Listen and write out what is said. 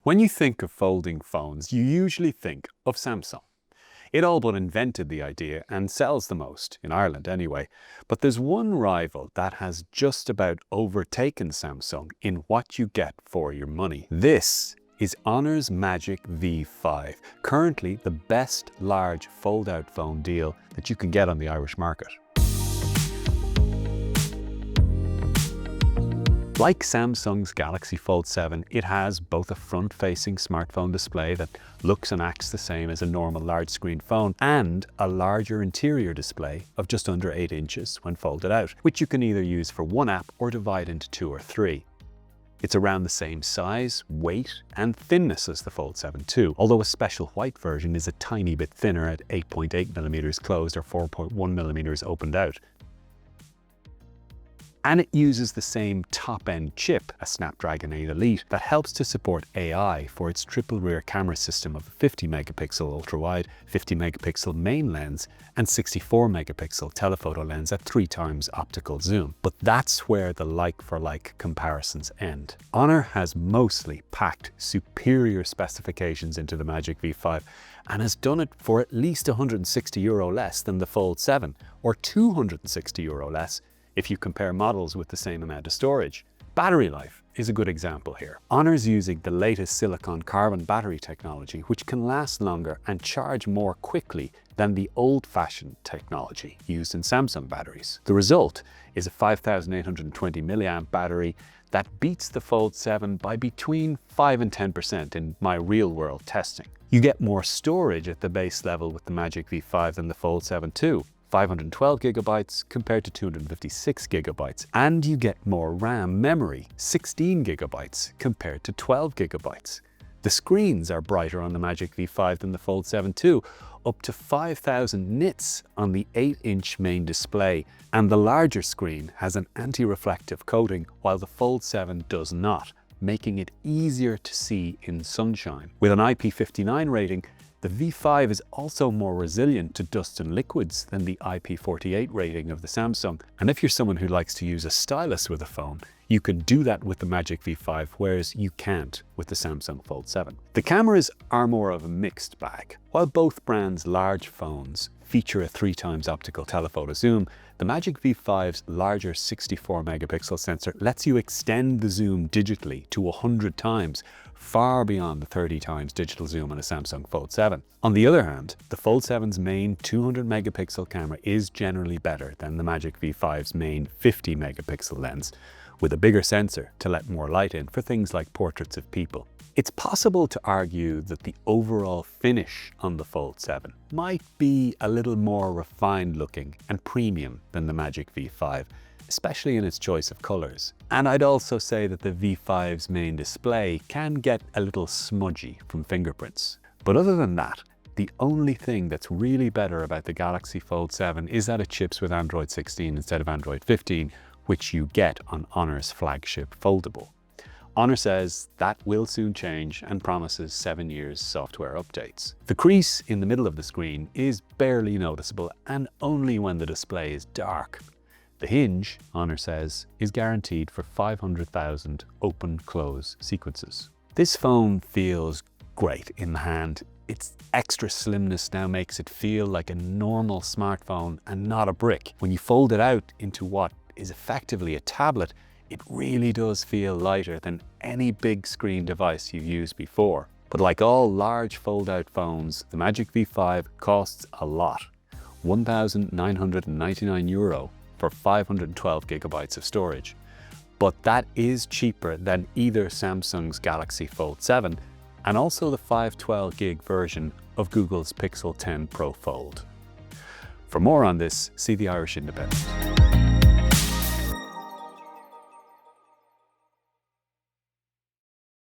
When you think of folding phones, you usually think of Samsung. It all but invented the idea and sells the most, in Ireland anyway. But there's one rival that has just about overtaken Samsung in what you get for your money. This is Honor's Magic V5, currently the best large fold-out phone deal that you can get on the Irish market. Like Samsung's Galaxy Fold 7, it has both a front-facing smartphone display that looks and acts the same as a normal large-screen phone and a larger interior display of just under 8 inches when folded out, which you can either use for one app or divide into 2 or 3. It's around the same size, weight, and thinness as the Fold 7 too, although a special white version is a tiny bit thinner at 8.8mm closed or 4.1mm opened out. And it uses the same top-end chip, a Snapdragon 8 Elite, that helps to support AI for its triple rear camera system of a 50-megapixel ultra-wide, 50-megapixel main lens, and 64-megapixel telephoto lens at 3 times optical zoom. But that's where the like-for-like comparisons end. Honor has mostly packed superior specifications into the Magic V5 and has done it for at least €160 less than the Fold 7, or €260 less if you compare models with the same amount of storage. Battery life is a good example here. Honor's using the latest silicon carbon battery technology, which can last longer and charge more quickly than the old-fashioned technology used in Samsung batteries. The result is a 5,820 milliamp battery that beats the Fold 7 by between 5 and 10% in my real-world testing. You get more storage at the base level with the Magic V5 than the Fold 7 too. 512 gigabytes compared to 256 gigabytes. And you get more RAM memory, 16 gigabytes compared to 12 gigabytes. The screens are brighter on the Magic V5 than the Fold 7 too, up to 5,000 nits on the 8-inch main display, and the larger screen has an anti-reflective coating while the Fold 7 does not, making it easier to see in sunshine. With an IP59 rating, the V5 is also more resilient to dust and liquids than the IP48 rating of the Samsung. And if you're someone who likes to use a stylus with a phone, you can do that with the Magic V5, whereas you can't with the Samsung Fold 7. The cameras are more of a mixed bag. While both brands' large phones feature a 3 times optical telephoto zoom, the Magic V5's larger 64-megapixel sensor lets you extend the zoom digitally to 100 times, far beyond the 30 times digital zoom on a Samsung Fold 7. On the other hand, the Fold 7's main 200-megapixel camera is generally better than the Magic V5's main 50-megapixel lens, with a bigger sensor to let more light in for things like portraits of people. It's possible to argue that the overall finish on the Fold 7 might be a little more refined looking and premium than the Magic V5, especially in its choice of colors. And I'd also say that the V5's main display can get a little smudgy from fingerprints. But other than that, the only thing that's really better about the Galaxy Fold 7 is that it ships with Android 16 instead of Android 15, which you get on Honor's flagship foldable. Honor says that will soon change and promises 7 years software updates. The crease in the middle of the screen is barely noticeable and only when the display is dark. The hinge, Honor says, is guaranteed for 500,000 open-close sequences. This phone feels great in the hand. Its extra slimness now makes it feel like a normal smartphone and not a brick. When you fold it out into what is effectively a tablet, it really does feel lighter than any big screen device you've used before. But like all large fold-out phones, the Magic V5 costs a lot, €1,999 for 512 gigabytes of storage. But that is cheaper than either Samsung's Galaxy Fold 7 and also the 512 gig version of Google's Pixel 10 Pro Fold. For more on this, see the Irish Independent.